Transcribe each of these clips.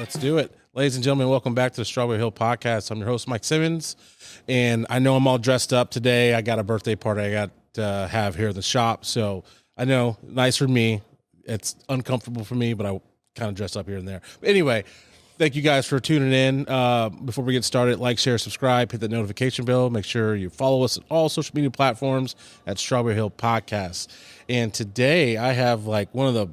Let's do it. Ladies and gentlemen, welcome back to the Strawberry Hill Podcast. I'm your host, Mike Simmons, and I know I'm all dressed up today. I got a birthday party I got to have here at the shop, so I know, nice for me. It's uncomfortable for me, but I kind of dress up here and there. But anyway, thank you guys for tuning in. Before we get started, like, share, subscribe, hit the notification bell. Make sure you follow us on all social media platforms at Strawberry Hill Podcast. And today I have like one of the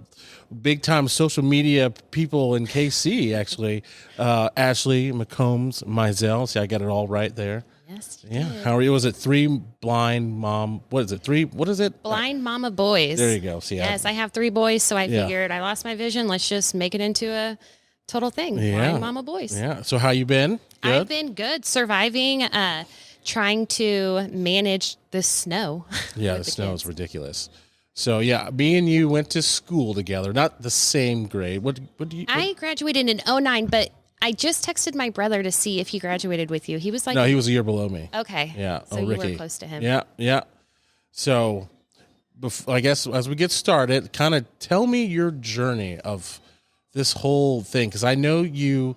big time social media people in KC, actually, Ashley McCombs Mizell. See, I got it all right there. Yes, yeah. Did. How are you? Was it three blind mom? What is it? Three? What is it? Blind mama boys. There you go. See, yes, I have 3 boys, so I figured I lost my vision. Let's just make it into a total thing. Yeah. Blind mama boys. Yeah. So how you been? Good? I've been good, surviving, trying to manage the snow. Yeah, the snow is ridiculous. So yeah, me and you went to school together, not the same grade. What do you? I graduated in 2009, but I just texted my brother to see if he graduated with you. He was like, no, he was a year below me. Okay. Yeah. So you Ricky. were close to him. Yeah. So, I guess as we get started, kind of tell me your journey of this whole thing, because I know you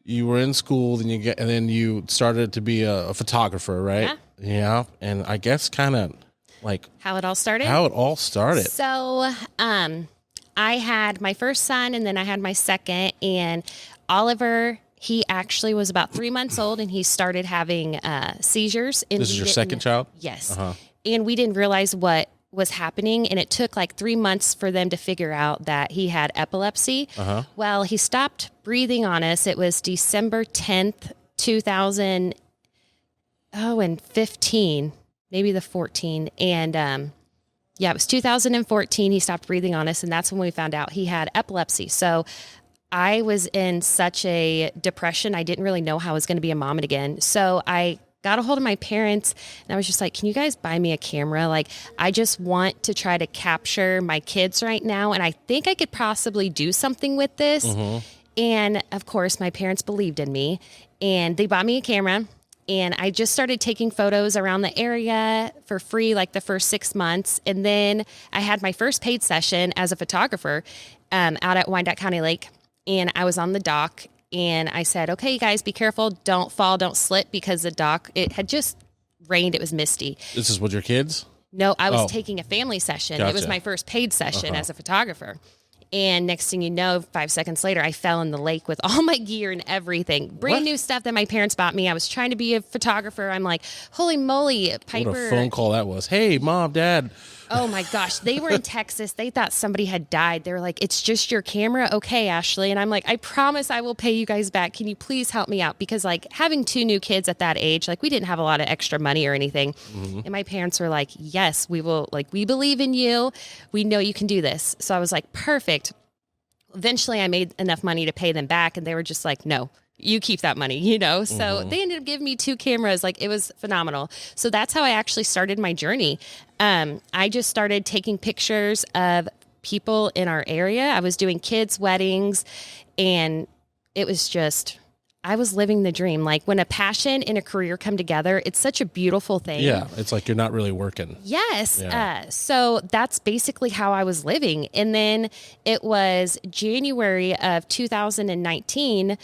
were in school, and then you started to be a photographer, right? Yeah. And I guess kind of like how it all started. So, I had my first son, and then I had my second, and Oliver, he actually was about 3 months old, and he started having seizures. And this is your second child? Yes. And we didn't realize what was happening, and it took like 3 months for them to figure out that he had epilepsy. Well, he stopped breathing on us. It was December 10th, 2015, maybe the 14. And it was 2014. He stopped breathing on us, and that's when we found out he had epilepsy. So I was in such a depression. I didn't really know how I was going to be a mom again. So I got a hold of my parents, and I was just like, can you guys buy me a camera? Like, I just want to try to capture my kids right now, and I think I could possibly do something with this. And of course, my parents believed in me, and they bought me a camera. And I just started taking photos around the area for free, like the first 6 months. And then I had my first paid session as a photographer out at Wyandotte County Lake. And I was on the dock, and I said, okay, you guys, be careful. Don't fall, don't slip, because the dock, it had just rained. It was misty. This is with your kids? No, I was taking a family session. Gotcha. It was my first paid session as a photographer. And next thing you know, 5 seconds later, I fell in the lake with all my gear and everything. Brand new stuff that my parents bought me. I was trying to be a photographer. I'm like, holy moly, Piper. What a phone call that was. Hey, Mom, Dad. Oh my gosh. They were in Texas. They thought somebody had died. They were like, it's just your camera. Okay, Ashley. And I'm like, I promise I will pay you guys back. Can you please help me out? Because like having 2 new kids at that age, like we didn't have a lot of extra money or anything. And my parents were like, yes, we will. Like, we believe in you. We know you can do this. So I was like, perfect. Eventually I made enough money to pay them back, and they were just like, no, you keep that money, So they ended up giving me 2 cameras. Like, it was phenomenal. So that's how I actually started my journey. I just started taking pictures of people in our area. I was doing kids' weddings, and it was just, I was living the dream. Like, when a passion and a career come together, it's such a beautiful thing. Yeah, it's like you're not really working. Yes. Yeah. So that's basically how I was living. And then it was January of 2019,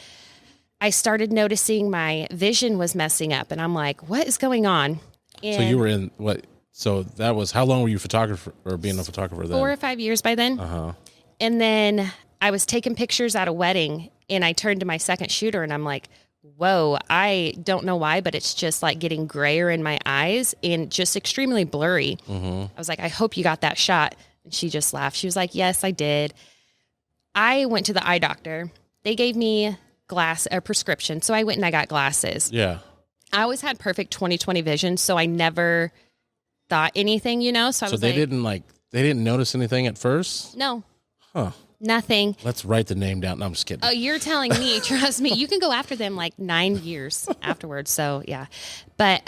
I started noticing my vision was messing up. And I'm like, what is going on? And so you were in what? So that was, how long were you being a photographer then? 4 or 5 years by then. And then I was taking pictures at a wedding, and I turned to my second shooter, and I'm like, whoa, I don't know why, but it's just like getting grayer in my eyes and just extremely blurry. I was like, I hope you got that shot. And she just laughed. She was like, yes, I did. I went to the eye doctor. They gave me a prescription. So I went and I got glasses. Yeah. I always had perfect 20/20 vision, so I never thought anything, So I was they didn't notice anything at first? No. Huh. Nothing. Let's write the name down. No, I'm just kidding. Oh, you're telling me, trust me, you can go after them like 9 years afterwards. So yeah. But,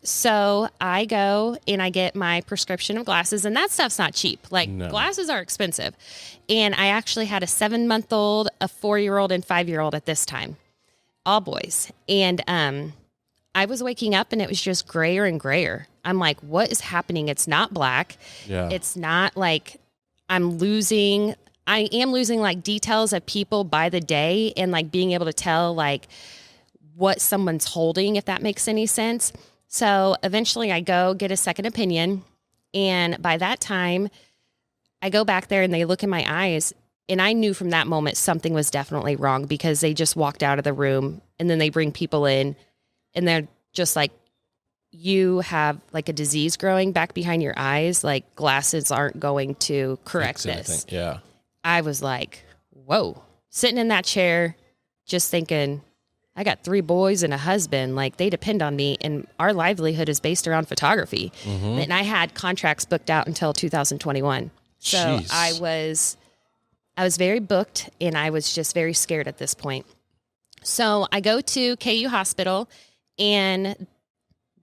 so I go and I get my prescription of glasses, and that stuff's not cheap. Like, glasses are expensive. And I actually had a 7-month-old, a 4-year-old, and 5-year-old at this time, all boys. And, I was waking up and it was just grayer and grayer. I'm like, what is happening? It's not black. Yeah. It's not like I'm losing I am losing like details of people by the day and like being able to tell like what someone's holding, if that makes any sense. So eventually I go get a second opinion. And by that time, I go back there and they look in my eyes. And I knew from that moment something was definitely wrong because they just walked out of the room and then they bring people in and they're just like, you have like a disease growing back behind your eyes. Like glasses aren't going to correct this. Yeah. I was like, whoa, sitting in that chair, just thinking, I got 3 boys and a husband. Like they depend on me and our livelihood is based around photography. Mm-hmm. And I had contracts booked out until 2021. So Jeez. I was very booked and I was just very scared at this point. So I go to KU Hospital and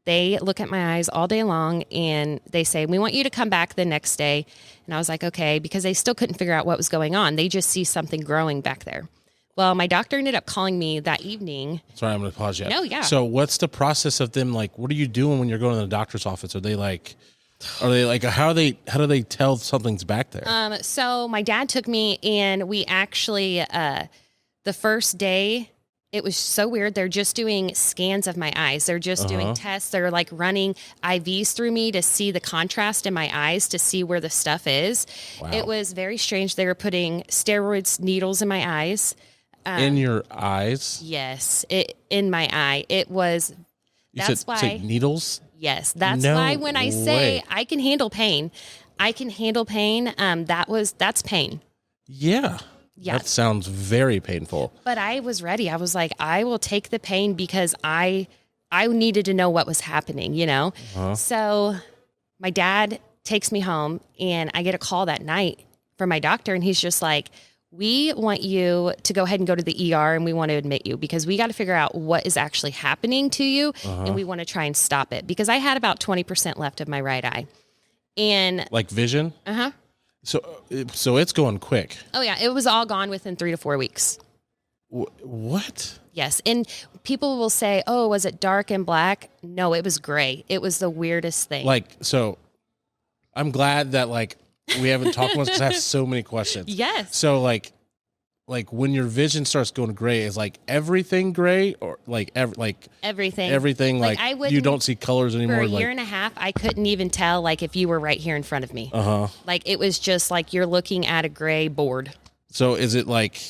they look at my eyes all day long and they say, we want you to come back the next day. And I was like, okay, because they still couldn't figure out what was going on. They just see something growing back there. Well, my doctor ended up calling me that evening. Sorry, I'm going to pause you. No, yeah. So what's the process of them? Like, what are you doing when you're going to the doctor's office? Are they like, how do they tell something's back there? So my dad took me and we actually, the first day, it was so weird. They're just doing scans of my eyes. They're just doing tests. They're like running IVs through me to see the contrast in my eyes to see where the stuff is. Wow. It was very strange. They were putting steroids needles in my eyes. In your eyes? Yes, in my eye. It was. That's why say needles. Yes, that's why when I say I can handle pain, that's pain. Yeah. Yeah. That sounds very painful. But I was ready. I was like, I will take the pain because I needed to know what was happening, you know? So my dad takes me home and I get a call that night from my doctor and he's just like, we want you to go ahead and go to the ER and we want to admit you because we got to figure out what is actually happening to you and we want to try and stop it because I had about 20% left of my right eye. And like vision? Uh-huh. So it's going quick. Oh yeah, it was all gone within 3 to 4 weeks. What? Yes. And people will say, oh, was it dark and black? No, it was gray. It was the weirdest thing. Like, so I'm glad that like we haven't talked once because I have so many questions. Yes. So like when your vision starts going gray, is like everything gray or like everything like you don't see colors anymore? For a year and a half, I couldn't even tell like if you were right here in front of me. Like it was just like you're looking at a gray board. So is it like,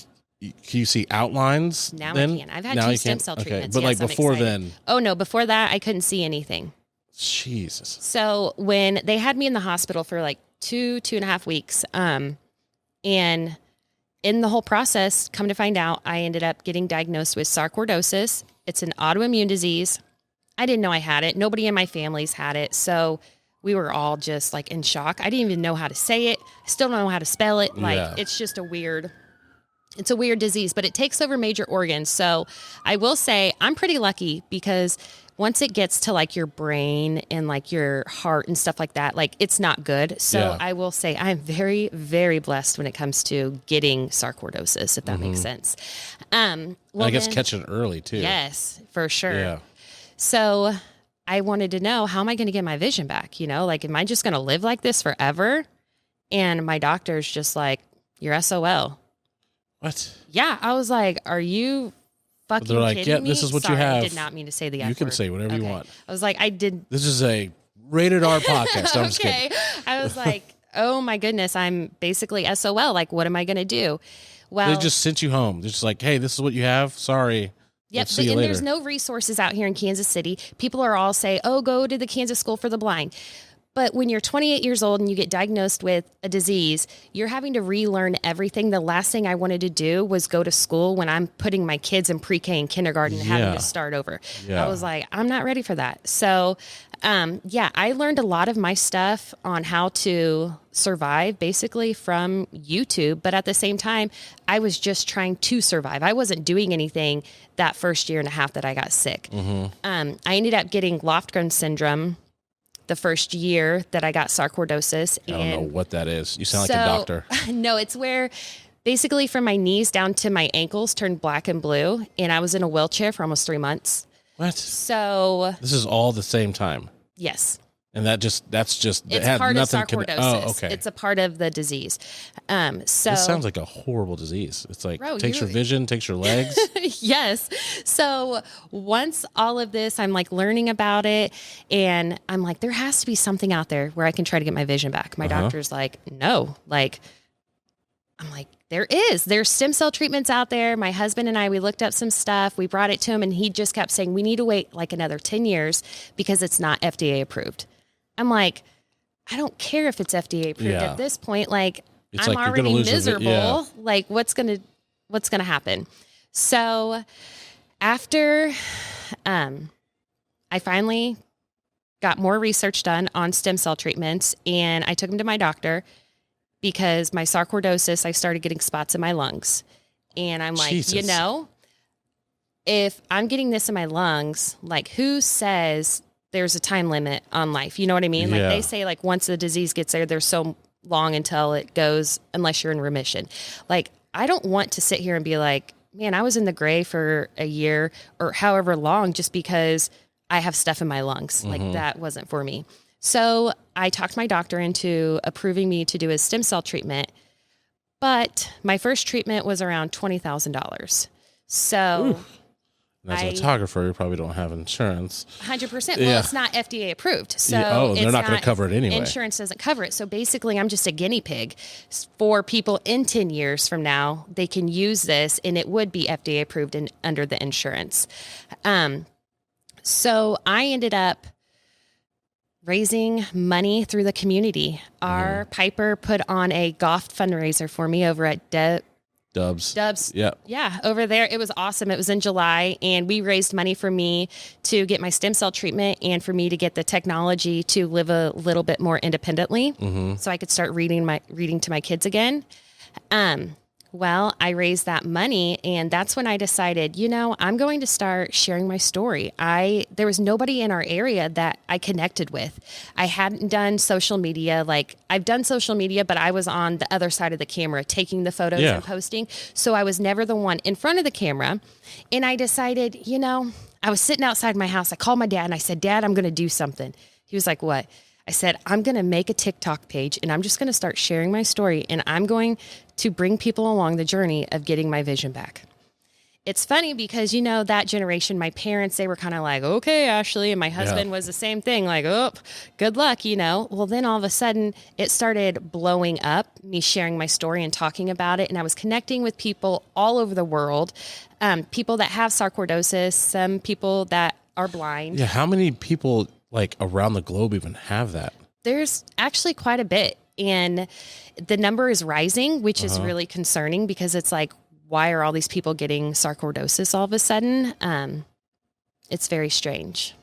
can you see outlines? Now then? I can. I've had 2 stem cell treatments. But yes, like before then? Oh no, before that I couldn't see anything. Jesus. So when they had me in the hospital for like 2.5 weeks, and in the whole process, come to find out, I ended up getting diagnosed with sarcoidosis. It's an autoimmune disease. I didn't know I had it. Nobody in my family's had it. So we were all just like in shock. I didn't even know how to say it. I still don't know how to spell it. Like it's just it's a weird disease, but it takes over major organs. So I will say I'm pretty lucky because once it gets to like your brain and like your heart and stuff like that, like it's not good. So I will say I'm very, very blessed when it comes to getting sarcoidosis, if that makes sense. Well, I guess catching it early too. Yes, for sure. Yeah. So I wanted to know, how am I going to get my vision back? You know, like, am I just going to live like this forever? And my doctor's just like, you're SOL. What? Yeah. I was like, are you fucking They're like, kidding me? this is what Sorry, you have. I did not mean to say the F You can word. say whatever you want. I was like, This is a rated R podcast. I'm just kidding. I was like, oh my goodness, I'm basically SOL. Like, what am I going to do? Well, they just sent you home. They're just like, hey, this is what you have. Sorry. Yep. See you And later. there's no resources out here in Kansas City. People are all say, oh, go to the Kansas School for the Blind. But when you're 28 years old and you get diagnosed with a disease, you're having to relearn everything. The last thing I wanted to do was go to school when I'm putting my kids in pre-K and kindergarten and having to start over. I was like, I'm not ready for that. So, I learned a lot of my stuff on how to survive basically from YouTube. But at the same time, I was just trying to survive. I wasn't doing anything that first year and a half that I got sick. I ended up getting Lofgren syndrome the first year that I got sarcoidosis. I don't know what that is. You sound like a doctor. No, it's where basically from my knees down to my ankles turned black and blue. And I was in a wheelchair for almost 3 months. What? So This is all the same time. yes. And that's just it It's had part of nothing. sarcoidosis. Oh, okay. It's a part of the disease. So This sounds like a horrible disease. It's like Bro, takes your vision, takes your legs. yes. So once all of this, I'm like learning about it, and I'm like, there has to be something out there where I can try to get my vision back. My doctor's like, no. Like, I'm like, there's stem cell treatments out there. My husband and I, we looked up some stuff. We brought it to him, and he just kept saying, we need to wait like another 10 years because it's not FDA approved. I'm like, I don't care if it's FDA approved at this point. Like, it's I'm like already miserable. Like, what's gonna happen? So after I finally got more research done on stem cell treatments, and I took him to my doctor because my sarcoidosis, I started getting spots in my lungs. And I'm like, Jesus. if I'm getting this in my lungs, like, who says there's a time limit on life? You know what I mean? Like, they say, like, once the disease gets there, there's so long until it goes, unless you're in remission. Like, I don't want to sit here and be like, man, I was in the gray for a year or however long just because I have stuff in my lungs. Like, that wasn't for me. So I talked my doctor into approving me to do a stem cell treatment, but my first treatment was around $20,000. So as a photographer, you probably don't have insurance. 100%. Well, it's not FDA approved. So they're not going to cover it anyway. Insurance doesn't cover it. So basically, I'm just a guinea pig for people in 10 years from now. They can use this, and it would be FDA approved and under the insurance. So I ended up raising money through the community. Our Piper put on a golf fundraiser for me over at Dubs. Yeah, over there. It was awesome. It was in July, and we raised money for me to get my stem cell treatment and for me to get the technology to live a little bit more independently so I could start reading to my kids again. Well, I raised that money, and that's when I decided, I'm going to start sharing my story. There was nobody in our area that I connected with. I hadn't done social media. Like, I've done social media, but I was on the other side of the camera, taking the photos and posting. So I was never the one in front of the camera. And I decided, I was sitting outside my house. I called my dad and I said, Dad, I'm going to do something. He was like, what? I said, I'm going to make a TikTok page, and I'm just going to start sharing my story, and I'm going to bring people along the journey of getting my vision back. It's funny because, that generation, my parents, they were kind of like, okay, Ashley, and my husband was the same thing, like, oh, good luck, Well, then all of a sudden it started blowing up, me sharing my story and talking about it, and I was connecting with people all over the world, people that have sarcoidosis, some people that are blind. Yeah, how many people like around the globe even have that? There's actually quite a bit, and the number is rising, which is really concerning because it's like, why are all these people getting sarcoidosis all of a sudden? It's very strange.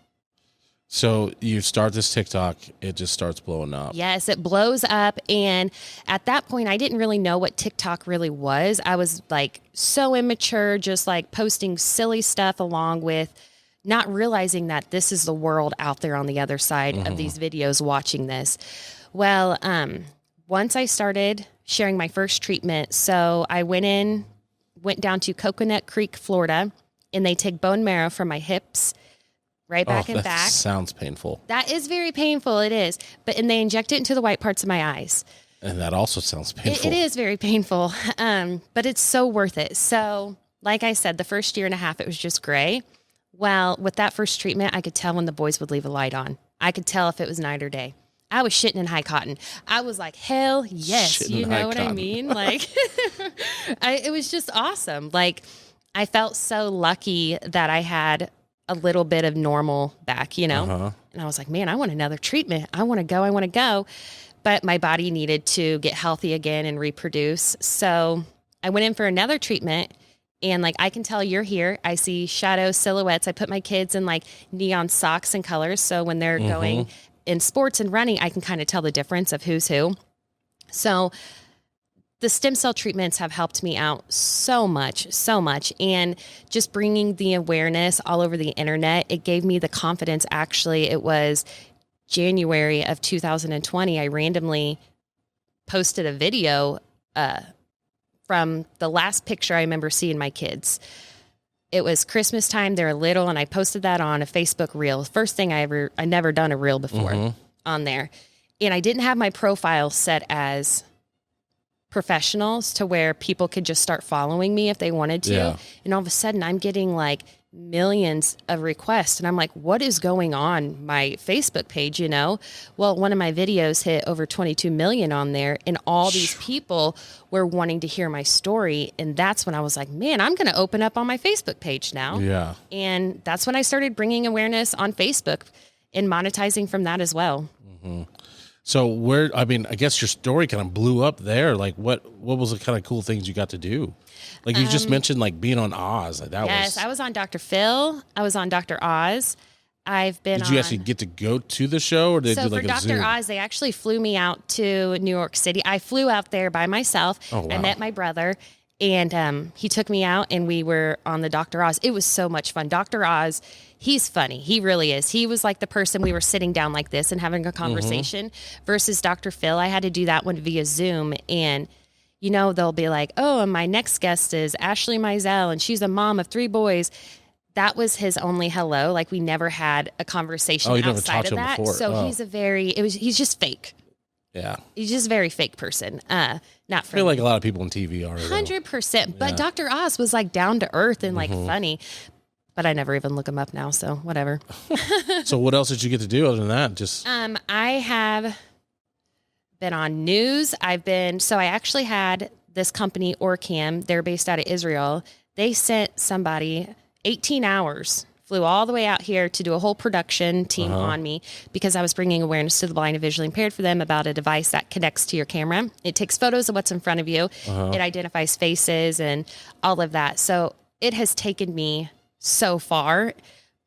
So you start this TikTok, it just starts blowing up. Yes, it blows up. And at that point, I didn't really know what TikTok really was. I was like so immature, just like posting silly stuff along with not realizing that this is the world out there on the other side of these videos watching this. Well, once I started sharing my first treatment, so I went down to Coconut Creek, Florida, and they take bone marrow from my hips right back and back. Sounds painful. That is very painful. It is. And they inject it into the white parts of my eyes. And that also sounds painful. It is very painful. But it's so worth it. So like I said, the first year and a half, it was just gray. Well, with that first treatment, I could tell when the boys would leave a light on. I could tell if it was night or day. I was shitting in high cotton. I was like, hell yes. Shitting You in know high what cotton. I mean? Like, it was just awesome. Like, I felt so lucky that I had a little bit of normal back, And I was like, man, I want another treatment. I want to go. But my body needed to get healthy again and reproduce. So I went in for another treatment. And like, I can tell you're here. I see shadow silhouettes. I put my kids in like neon socks and colors. So when they're going in sports and running, I can kind of tell the difference of who's who. So the stem cell treatments have helped me out so much. And just bringing the awareness all over the internet, it gave me the confidence. Actually, it was January of 2020. I randomly posted a video, from the last picture I remember seeing my kids. It was Christmas time. They're little, and I posted that on a Facebook reel. First thing I never done a reel before. on there. And I didn't have my profile set as professionals to where people could just start following me if they wanted to. Yeah. And all of a sudden I'm getting like millions of requests. And I'm like, what is going on my Facebook page, you know? Well, one of my videos hit over 22 million on there, and all these people were wanting to hear my story. And that's when I was like, man, I'm going to open up on my Facebook page now. Yeah. And that's when I started bringing awareness on Facebook and monetizing from that as well. Mm-hmm. So I guess your story kind of blew up there. Like what was the kind of cool things you got to do? Like you just mentioned, like being on Oz. Yes, I was on Dr. Phil. I was on Dr. Oz. Did you actually get to go to the show, or did they do like for a Dr. Zoom? Oz, they actually flew me out to New York City. I flew out there by myself. Oh, wow. I met my brother, and he took me out, and we were on the Dr. Oz. It was so much fun. Dr. Oz, he's funny. He really is. He was like the person we were sitting down like this and having a conversation versus Dr. Phil. I had to do that one via Zoom, and you know, they'll be like, oh, and my next guest is Ashley Mizell, and she's a mom of 3 boys. That was his only hello. Like we never had a conversation outside of that. So he's he's just fake. Yeah. He's just a very fake person. Not I feel like a lot of people on TV are. 100%. But Dr. Oz was like down to earth and like funny. But I never even look him up now. So whatever. So what else did you get to do other than that? Just I have been on news. I actually had this company, Orcam. They're based out of Israel. They sent somebody 18 hours, flew all the way out here to do a whole production team on me because I was bringing awareness to the blind and visually impaired for them about a device that connects to your camera. It takes photos of what's in front of you. It identifies faces and all of that. So it has taken me so far,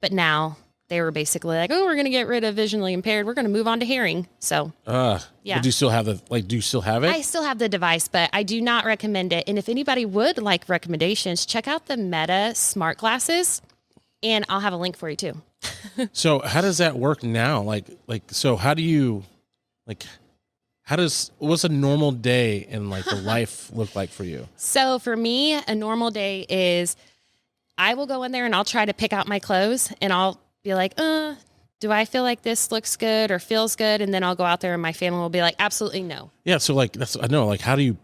but now they were basically like, oh, we're going to get rid of visually impaired. We're going to move on to hearing. So, yeah. But do you still have do you still have it? I still have the device, but I do not recommend it. And if anybody would like recommendations, check out the Meta smart glasses, and I'll have a link for you too. So how does that work now? So how do you, what's a normal day in like the life look like for you? So for me, a normal day is I will go in there and I'll try to pick out my clothes, and I'll be like, do I feel like this looks good or feels good? And then I'll go out there and my family will be like, absolutely no. Yeah. So I know, how do you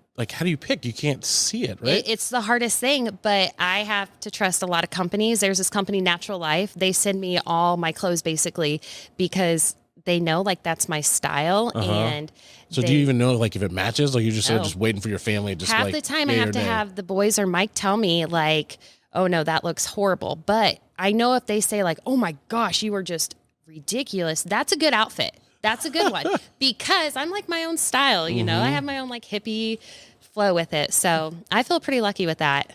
pick? You can't see it, right? It's the hardest thing, but I have to trust a lot of companies. There's this company, Natural Life. They send me all my clothes basically because they know like that's my style. And so do you even know like if it matches, or you just just waiting for your family to just half the time I have to have the boys or Mike tell me like, oh no, that looks horrible. But I know if they say like, oh my gosh, you were just ridiculous, that's a good outfit. That's a good one because I'm like my own style, you know, I have my own like hippie flow with it. So I feel pretty lucky with that.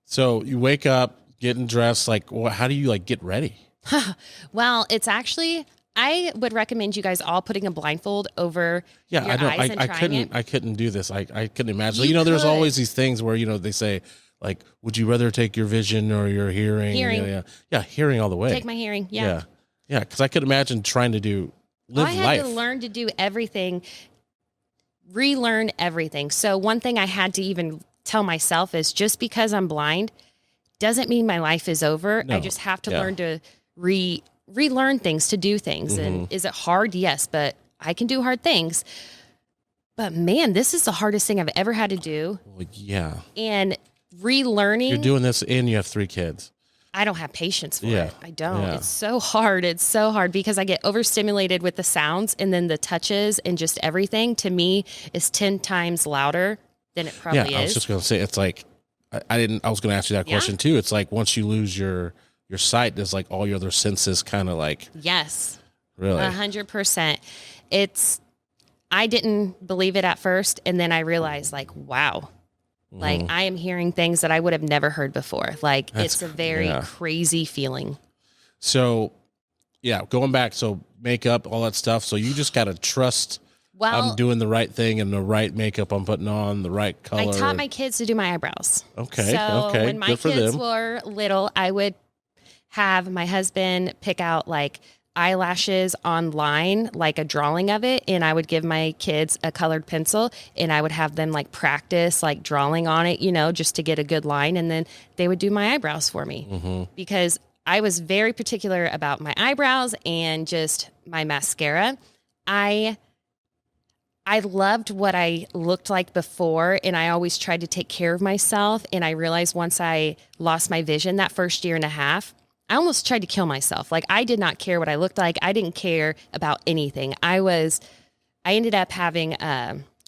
So you wake up, getting dressed, how do you like get ready? Well, it's actually, I would recommend you guys all putting a blindfold over your eyes and trying it. I couldn't do this. I couldn't imagine. You know, there's always these things where, you know, they say, like, would you rather take your vision or your hearing? Hearing. Yeah, hearing all the way. Take my hearing, yeah. Yeah, because I could imagine trying to live life. I had to learn to do everything, relearn everything. So one thing I had to even tell myself is just because I'm blind doesn't mean my life is over. No. I just have to learn to relearn things, to do things. And is it hard? Yes, but I can do hard things. But man, this is the hardest thing I've ever had to do. Well, yeah. And relearning. You're doing this and you have 3 kids. I don't have patience for it. I don't. Yeah. It's so hard. It's so hard because I get overstimulated with the sounds, and then the touches and just everything to me is 10 times louder than it probably is. I was just going to say, it's like, I was going to ask you that question too. It's like, once you lose your sight, does like all your other senses kind of like. Yes. Really? 100%. I didn't believe it at first. And then I realized like, wow. Like I am hearing things that I would have never heard before. Like it's a very crazy feeling. So going back. So makeup, all that stuff. So you just got to trust I'm doing the right thing and the right makeup I'm putting on, the right color. I taught my kids to do my eyebrows. Okay. So when my kids were little, I would have my husband pick out like eyelashes online, like a drawing of it, and I would give my kids a colored pencil and I would have them like practice like drawing on it, you know, just to get a good line, and then they would do my eyebrows for me because I was very particular about my eyebrows and just my mascara. I loved what I looked like before, and I always tried to take care of myself. And I realized once I lost my vision that first year and a half, I almost tried to kill myself. Like, I did not care what I looked like. I didn't care about anything. I ended up having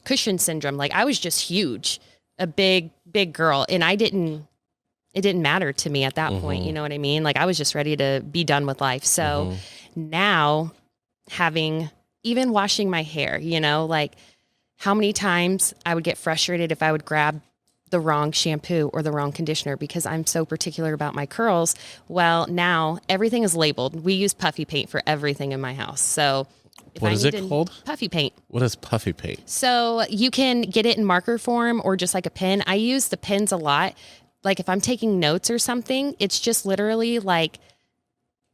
Cushing syndrome. Like, I was just huge, a big girl. And it didn't matter to me at that point. You know what I mean? Like, I was just ready to be done with life. So now even washing my hair, like how many times I would get frustrated if I would grab the wrong shampoo or the wrong conditioner because I'm so particular about my curls. Well, now everything is labeled. We use puffy paint for everything in my house. So what is it called? Puffy paint. What is puffy paint? So you can get it in marker form or just like a pen. I use the pens a lot. Like if I'm taking notes or something, it's just literally like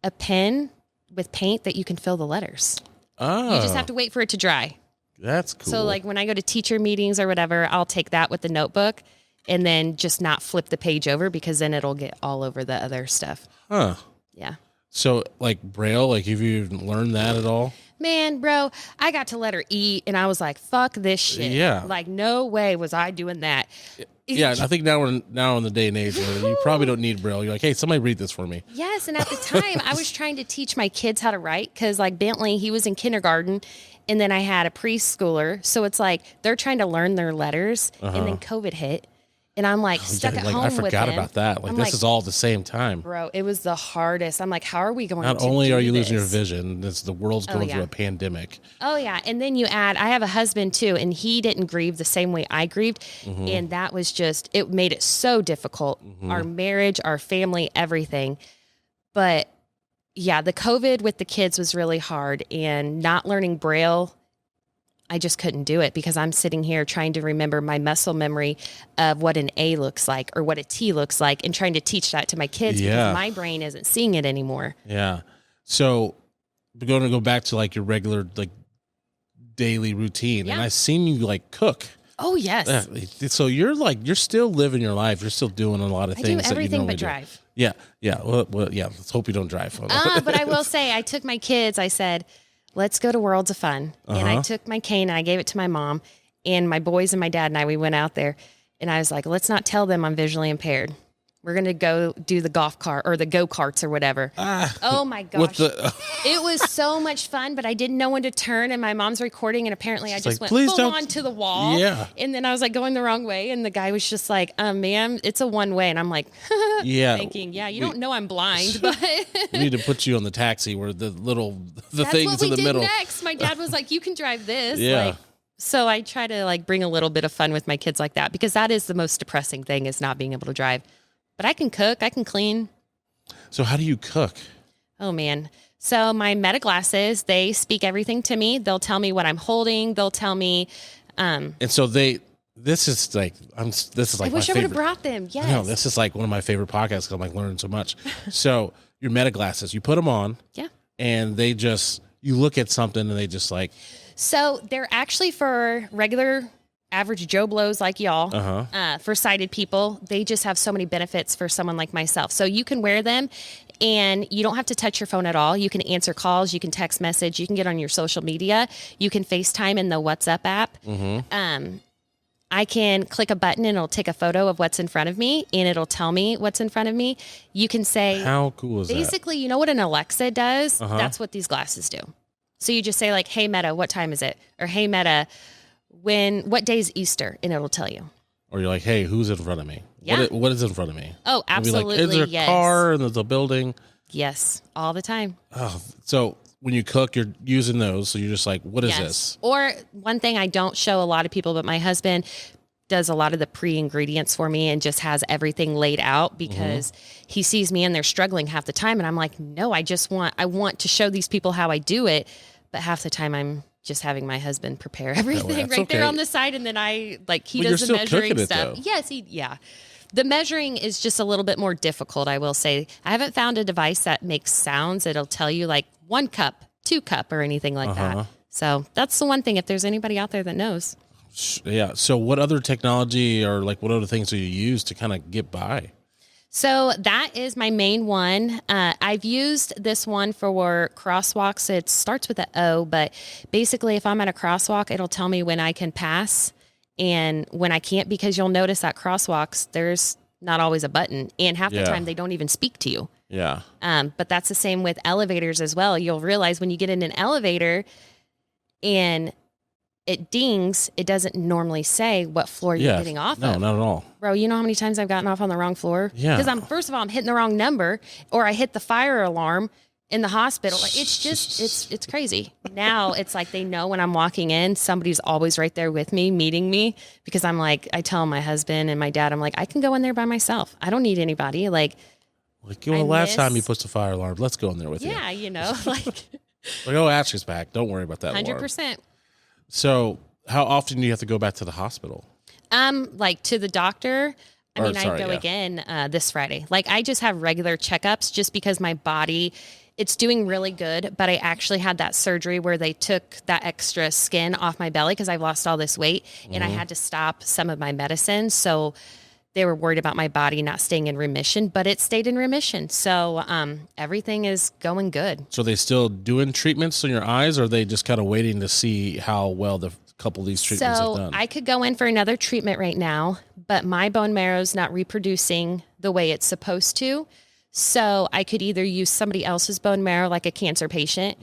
a pen with paint that you can fill the letters. Oh. You just have to wait for it to dry. That's cool. So like when I go to teacher meetings or whatever, I'll take that with the notebook and then just not flip the page over because then it'll get all over the other stuff. Huh. Yeah. So like Braille, like have you learned that at all? Man, bro, I got to let her eat and I was like, fuck this shit. Yeah. Like no way was I doing that. Yeah, I think now in the day and age where you probably don't need Braille. You're like, hey, somebody read this for me. Yes, and at the time I was trying to teach my kids how to write because like Bentley, he was in kindergarten and then I had a preschooler. So it's like they're trying to learn their letters and then COVID hit. And I'm like stuck at home with him. I forgot about that. Like this is all at the same time. Bro, it was the hardest. I'm like, how are we going to do this? Not only are you losing your vision, the world's going through a pandemic. Oh, yeah. And then I have a husband too, and he didn't grieve the same way I grieved. And that was it made it so difficult. Our marriage, our family, everything. But yeah, the COVID with the kids was really hard. And not learning Braille, I just couldn't do it because I'm sitting here trying to remember my muscle memory of what an A looks like or what a T looks like and trying to teach that to my kids because my brain isn't seeing it anymore. Yeah. So we're going to go back to like your regular like daily routine and I've seen you like cook. Oh, yes. So you're still living your life. You're still doing a lot of things. I do everything but do. drive. Yeah. Yeah. Well, yeah. Let's hope you don't drive. But I will say I took my kids. I said, let's go to Worlds of Fun. And I took my cane and I gave it to my mom and my boys and my dad and we went out there and I was like, let's not tell them I'm visually impaired. We're going to go do the golf cart or the go-karts or whatever. Oh my gosh. It was so much fun, but I didn't know when to turn and my mom's recording and apparently I just went full on to the wall. Yeah. And then I was like going the wrong way and the guy was just like, ma'am, it's a one way. And I'm like, thinking, you don't know I'm blind, but we need to put you on the taxi where the That's things in the middle. Next. My dad was like, you can drive this. Yeah. So I try to like bring a little bit of fun with my kids like that because that is the most depressing thing is not being able to drive. But I can cook. I can clean. So how do you cook? Oh, man. So my Meta glasses, they speak everything to me. They'll tell me what I'm holding. They'll tell me. And so this is like my favorite. I wish I would have brought them. Yes. No, this is like one of my favorite podcasts because I'm like learning so much. So your Meta glasses, you put them on. Yeah. And you look at something and they just like. So they're actually for regular average Joe Blows like y'all, for sighted people. They just have so many benefits for someone like myself. So you can wear them and you don't have to touch your phone at all. You can answer calls, you can text message, you can get on your social media, you can FaceTime in the WhatsApp app. I can click a button and it'll take a photo of what's in front of me and it'll tell me what's in front of me. You can say, how cool is that? Basically, you know what an Alexa does? That's what these glasses do. So you just say like, hey Meta, what time is it? Or hey Meta, what day is Easter? And it'll tell you. Or you're like, hey, who's in front of me? Yeah. What is in front of me? Oh, absolutely. Is there a car and there's a building? Yes, all the time. Oh, so when you cook, you're using those. So you're just like, what is this? Or one thing I don't show a lot of people, but my husband does a lot of the pre-ingredients for me and just has everything laid out because he sees me and they're struggling half the time. And I'm like, no, I want to show these people how I do it. But half the time I'm just having my husband prepare everything there on the side. And then he does the measuring stuff. Yes. The measuring is just a little bit more difficult, I will say. I haven't found a device that makes sounds. It'll tell you like 1 cup, 2 cup or anything like that. So that's the one thing if there's anybody out there that knows. Yeah. So what other technology or like what other things do you use to kind of get by? So that is my main one. I've used this one for crosswalks. It starts with an O, but basically if I'm at a crosswalk, it'll tell me when I can pass and when I can't, because you'll notice that crosswalks, there's not always a button, and half the time they don't even speak to you. Yeah. But that's the same with elevators as well. You'll realize when you get in an elevator and it dings, it doesn't normally say what floor you're getting off of. No, not at all. Bro, you know how many times I've gotten off on the wrong floor? Yeah. Because first of all, I'm hitting the wrong number, or I hit the fire alarm in the hospital. Like, it's just, it's crazy. Now it's like they know when I'm walking in, somebody's always right there with me, meeting me, because I'm like, I tell my husband and my dad, I'm like, I can go in there by myself. I don't need anybody. Like last time you pushed the fire alarm, let's go in there with you. Yeah, you know, like oh, Ashley's back. Don't worry about that. 100%. Alarm. So how often do you have to go back to the hospital? Like to the doctor. I go again this Friday. Like I just have regular checkups just because my body, it's doing really good. But I actually had that surgery where they took that extra skin off my belly because I've lost all this weight and I had to stop some of my medicine. So they were worried about my body not staying in remission, but it stayed in remission. So everything is going good. So they still doing treatments on your eyes, or are they just kind of waiting to see how well the couple of these treatments have done? So I could go in for another treatment right now, but my bone marrow's not reproducing the way it's supposed to. So I could either use somebody else's bone marrow, like a cancer patient,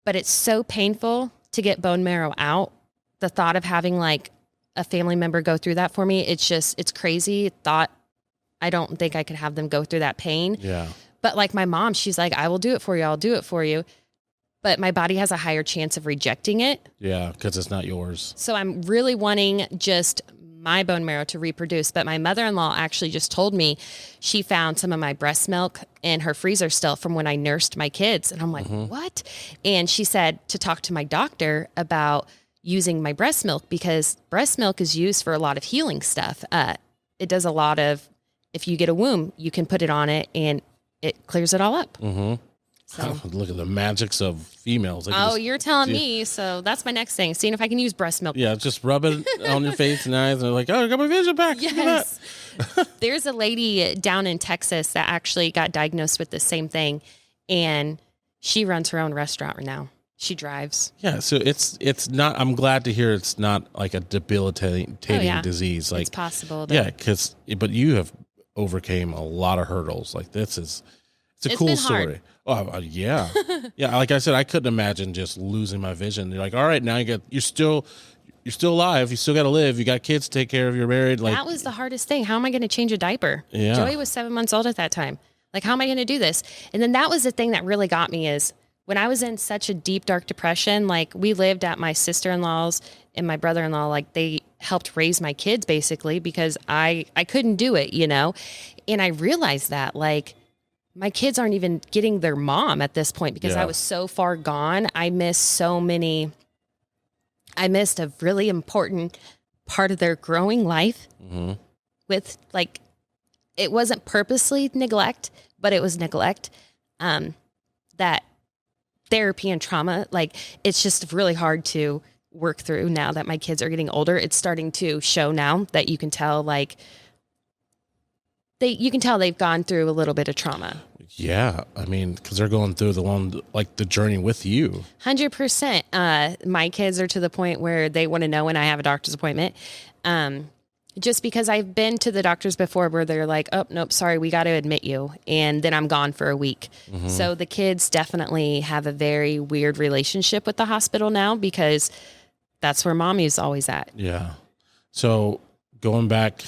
but it's so painful to get bone marrow out. The thought of having like a family member go through that for me, it's crazy. I don't think I could have them go through that pain. Yeah. But like my mom, she's like, I will do it for you. I'll do it for you. But my body has a higher chance of rejecting it. Yeah, because it's not yours. So I'm really wanting just my bone marrow to reproduce. But my mother-in-law actually just told me she found some of my breast milk in her freezer still from when I nursed my kids. And I'm like, what? And she said to talk to my doctor about using my breast milk, because breast milk is used for a lot of healing stuff. It does a lot of, if you get a wound, you can put it on it and it clears it all up. So. Look at the magics of females. You're telling me. So that's my next thing. Seeing if I can use breast milk. Yeah, just rub it on your face and eyes, and they're like, oh, I got my vision back. Yes. There's a lady down in Texas that actually got diagnosed with the same thing, and she runs her own restaurant right now. She drives. Yeah, so it's not. I'm glad to hear it's not like a debilitating disease. Like it's possible. But you have overcame a lot of hurdles. Like it's a cool story. Hard. Oh yeah, yeah. Like I said, I couldn't imagine just losing my vision. You're like, all right, now you're still alive. You still got to live. You got kids to take care of. You're married. Like that was the hardest thing. How am I going to change a diaper? Yeah. Joey was 7 months old at that time. Like, how am I going to do this? And then that was the thing that really got me is when I was in such a deep, dark depression. Like we lived at my sister-in-law's and my brother-in-law. Like they helped raise my kids basically because I couldn't do it, you know. And I realized that like. My kids aren't even getting their mom at this point because I was so far gone. I missed a really important part of their growing life with like, it wasn't purposely neglect, but it was neglect. That therapy and trauma, like it's just really hard to work through now that my kids are getting older. It's starting to show now that you can tell like, you can tell they've gone through a little bit of trauma. Yeah, I mean, because they're going through the journey with you. 100%. My kids are to the point where they want to know when I have a doctor's appointment. Just because I've been to the doctors before where they're like, oh, nope, sorry, we got to admit you. And then I'm gone for a week. So the kids definitely have a very weird relationship with the hospital now because that's where mommy's always at. Yeah. So going back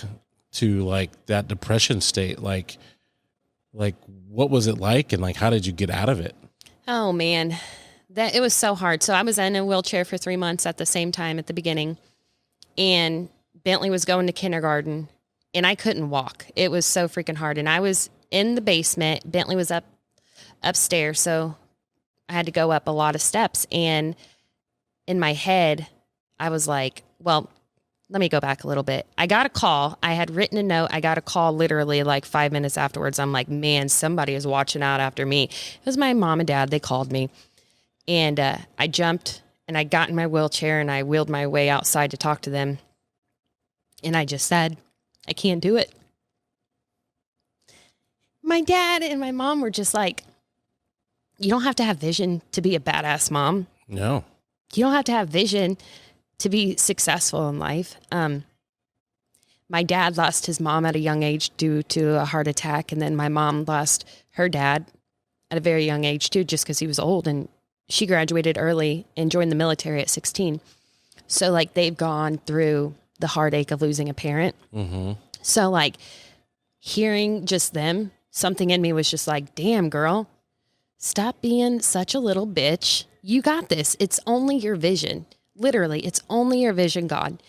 to like that depression state, like what was it like and like how did you get out of it? Oh man, it was so hard. So I was in a wheelchair for 3 months at the same time at the beginning, and Bentley was going to kindergarten and I couldn't walk. It was so freaking hard. And I was in the basement. Bentley was upstairs. So I had to go up a lot of steps, and in my head I was like, well, let me go back a little bit. I got a call. I had written a note. I got a call literally like 5 minutes afterwards. I'm like, man, somebody is watching out after me. It was my mom and dad. They called me, and I jumped and I got in my wheelchair and I wheeled my way outside to talk to them. And I just said, I can't do it. my dad and my mom were just like, you don't have to have vision to be a badass mom. No. You don't have to have vision to be successful in life. My dad lost his mom at a young age due to a heart attack. And then my mom lost her dad at a very young age too, just because he was old, and she graduated early and joined the military at 16. So like they've gone through the heartache of losing a parent. Mm-hmm. So like hearing just them, something in me was just like, damn girl, stop being such a little bitch. You got this. It's only your vision. Literally, it's only your vision, God.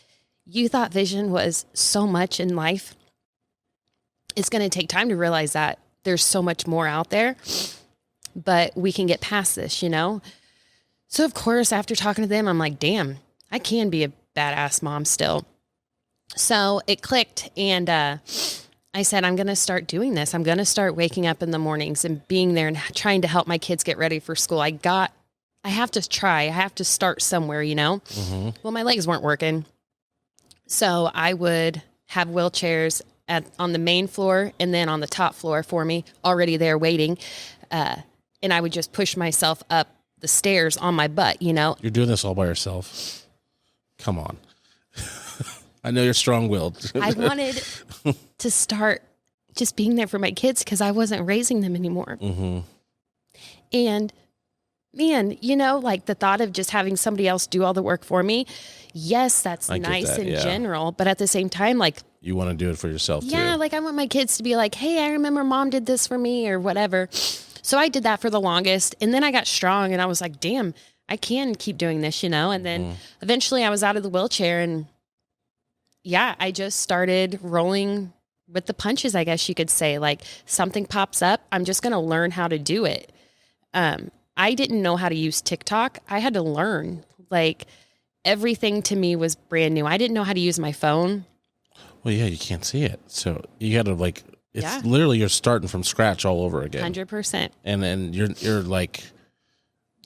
You thought vision was so much in life. It's going to take time to realize that there's so much more out there, but we can get past this, you know? So of course, after talking to them, I'm like, damn, I can be a badass mom still. So it clicked, and I said, I'm going to start doing this. I'm going to start waking up in the mornings and being there and trying to help my kids get ready for school. I have to try. I have to start somewhere, you know? Mm-hmm. Well, my legs weren't working. So I would have wheelchairs on the main floor and then on the top floor for me, already there waiting. And I would just push myself up the stairs on my butt, you know? You're doing this all by yourself. Come on. I know you're strong-willed. I wanted to start just being there for my kids because I wasn't raising them anymore. Mm-hmm. And man, you know, like the thought of just having somebody else do all the work for me. Yes, that's nice in general. But at the same time, like, you want to do it for yourself too. Yeah, like I want my kids to be like, hey, I remember mom did this for me or whatever. So I did that for the longest. And then I got strong and I was like, damn, I can keep doing this, you know? And then eventually I was out of the wheelchair, and yeah, I just started rolling with the punches, I guess you could say. Like something pops up, I'm just going to learn how to do it. I didn't know how to use TikTok. I had to learn. Like everything to me was brand new. I didn't know how to use my phone. Well, yeah, you can't see it. So you got to like, it's literally you're starting from scratch all over again. 100%. And then you're like,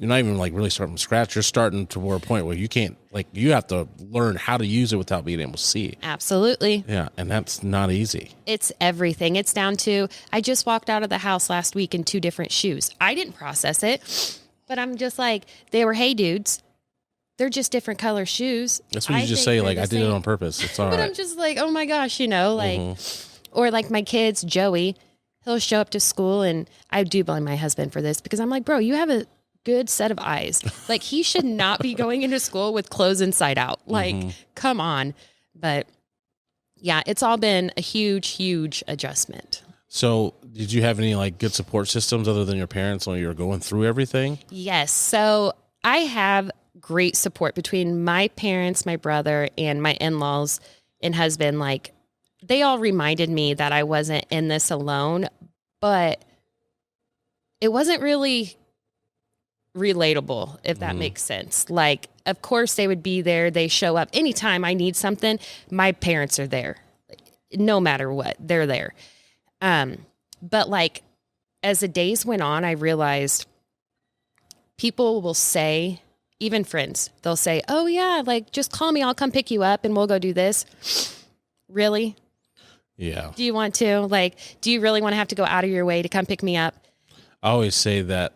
you're not even like really starting from scratch. You're starting to a point where you can't, like, you have to learn how to use it without being able to see. Absolutely. Yeah. And that's not easy. It's everything. It's down to, I just walked out of the house last week in 2 different shoes. I didn't process it, but I'm just like, they were, hey dudes, they're just different color shoes. That's what you just say. Like, I did it on purpose. It's all right. But I'm just like, oh my gosh, you know, like, or like my kids, Joey, he'll show up to school, and I do blame my husband for this because I'm like, bro, you have a good set of eyes. Like he should not be going into school with clothes inside out. Like, come on. But yeah, it's all been a huge, huge adjustment. So did you have any like good support systems other than your parents when you were going through everything? Yes. So I have great support between my parents, my brother, and my in-laws and husband. Like they all reminded me that I wasn't in this alone, but it wasn't really relatable, if that makes sense. Like, of course they would be there. They show up anytime I need something. My parents are there, no matter what, they're there. But like, as the days went on, I realized people will say, even friends, they'll say, oh yeah, like just call me. I'll come pick you up and we'll go do this. Really? Yeah. Do you want to? Like, do you really want to have to go out of your way to come pick me up? I always say that,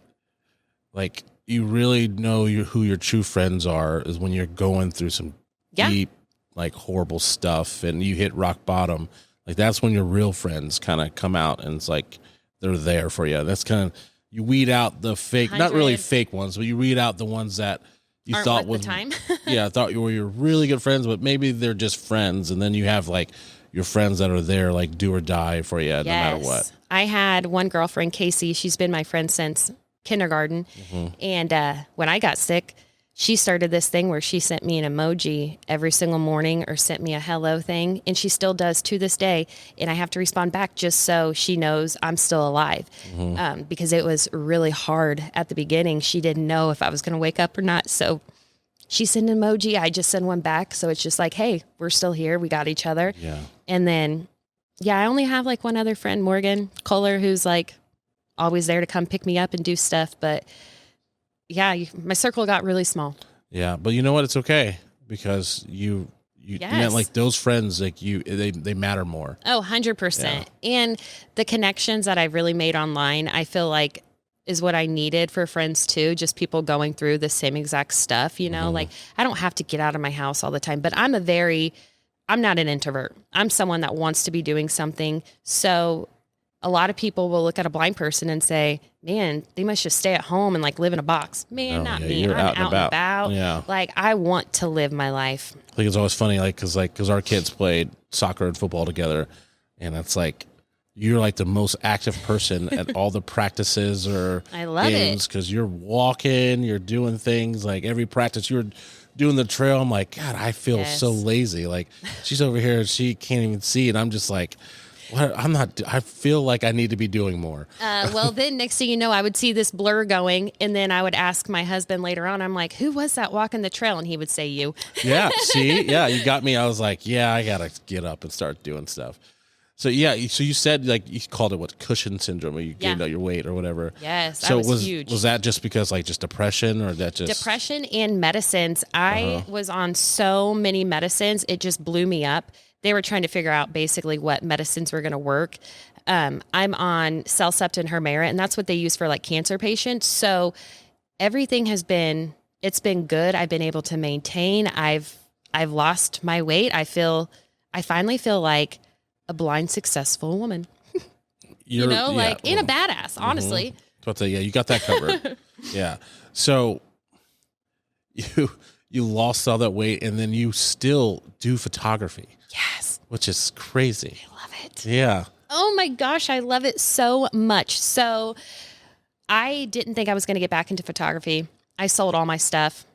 like, you really know who your true friends are is when you're going through some deep, like, horrible stuff and you hit rock bottom. Like, that's when your real friends kind of come out, and it's like they're there for you. That's kind of, you weed out the fake, not really fake ones, but you weed out the ones that you thought was time. I thought you were your really good friends, but maybe they're just friends. And then you have like your friends that are there, like do or die for you no matter what. I had one girlfriend, Casey. She's been my friend since kindergarten. And when I got sick, she started this thing where she sent me an emoji every single morning or sent me a hello thing. And she still does to this day. And I have to respond back just so she knows I'm still alive. Because it was really hard at the beginning. She didn't know if I was going to wake up or not. So she sent an emoji. I just send one back. So it's just like, hey, we're still here. We got each other. Yeah. And then, I only have like one other friend, Morgan Kohler, who's like always there to come pick me up and do stuff. But yeah, my circle got really small. Yeah. But you know what? It's okay because you you Yes. meant like those friends, like they matter more. Oh, 100%. And the connections that I've really made online, I feel like is what I needed for friends too. Just people going through the same exact stuff, you know, like I don't have to get out of my house all the time, but I'm not an introvert. I'm someone that wants to be doing something. So a lot of people will look at a blind person and say, man, they must just stay at home and like live in a box. Man, not me. You're I'm out and about. Yeah. Like I want to live my life. I think it's always funny, like, cause our kids played soccer and football together, and it's like, you're like the most active person at all the practices or I love games, because you're walking, you're doing things. Like every practice, you're doing the trail. I'm like, God, I feel so lazy. Like she's over here, she can't even see, and I'm just like, what? I feel like I need to be doing more. Well, then next thing you know, I would see this blur going, and then I would ask my husband later on, I'm like, who was that walking the trail? And he would say, you. Yeah, see? Yeah, you got me. I was like, yeah, I got to get up and start doing stuff. So, yeah, so you said, like, you called it what, cushion syndrome, or you gained out your weight or whatever. Yes, so that was huge. Was that just because, like, just depression, or that just... Depression and medicines. I was on so many medicines, it just blew me up. They were trying to figure out basically what medicines were going to work. I'm on Cellcept and Humira, and that's what they use for, like, cancer patients. So everything it's been good. I've been able to maintain. I've lost my weight. I finally feel like a blind, successful woman, and a badass, honestly. Yeah, you got that covered. Yeah. So you lost all that weight, and then you still do photography. Yes. Which is crazy. I love it. Yeah. Oh my gosh. I love it so much. So I didn't think I was going to get back into photography. I sold all my stuff.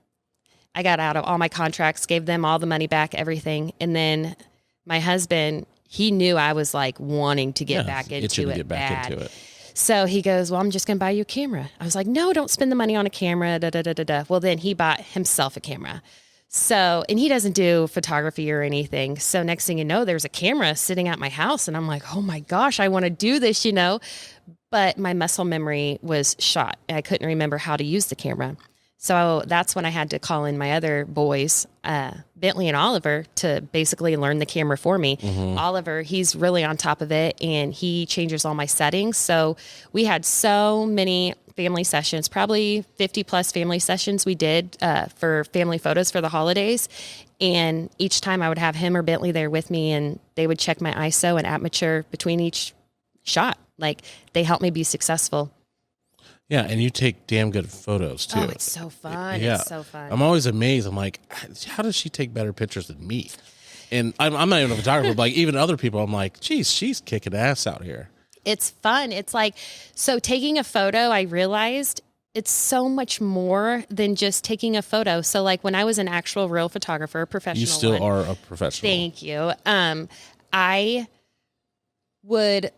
I got out of all my contracts, gave them all the money back, everything. And then my husband, he knew I was like wanting to get back into it. Into it. So he goes, well, I'm just going to buy you a camera. I was like, no, don't spend the money on a camera. Well, then he bought himself a camera. So, and he doesn't do photography or anything. So next thing you know, there's a camera sitting at my house, and I'm like, oh my gosh, I want to do this, but my muscle memory was shot. I couldn't remember how to use the camera. So that's when I had to call in my other boys, Bentley and Oliver, to basically learn the camera for me. Oliver, he's really on top of it, and he changes all my settings. So we had so many family sessions, probably 50 plus family sessions we did for family photos for the holidays. And each time I would have him or Bentley there with me, and they would check my ISO and aperture between each shot. Like, they helped me be successful. Yeah, and you take damn good photos too. Oh, it's so fun. Yeah. It's so fun. I'm always amazed. I'm like, how does she take better pictures than me? And I'm not even a photographer, but like even other people, I'm like, geez, she's kicking ass out here. It's fun. It's like, so taking a photo, I realized it's so much more than just taking a photo. So like when I was an actual real photographer, a professional You still are a professional. Thank you. I would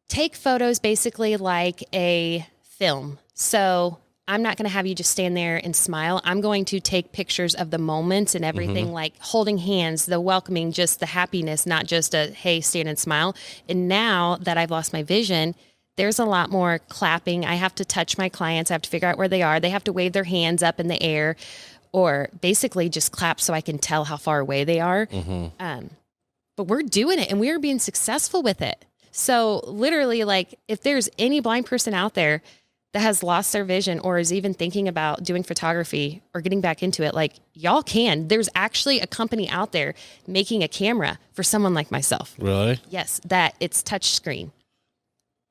take photos basically like a film. So I'm not going to have you just stand there and smile. I'm going to take pictures of the moments and everything, like holding hands, the welcoming, just the happiness, not just a, hey, stand and smile. And now that I've lost my vision, there's a lot more clapping. I have to touch my clients. I have to figure out where they are. They have to wave their hands up in the air, or basically just clap so I can tell how far away they are. But we're doing it, and we are being successful with it. So literally, like, if there's any blind person out there that has lost their vision or is even thinking about doing photography or getting back into it, like, y'all can. There's actually a company out there making a camera for someone like myself. Really? Yes, that it's touchscreen.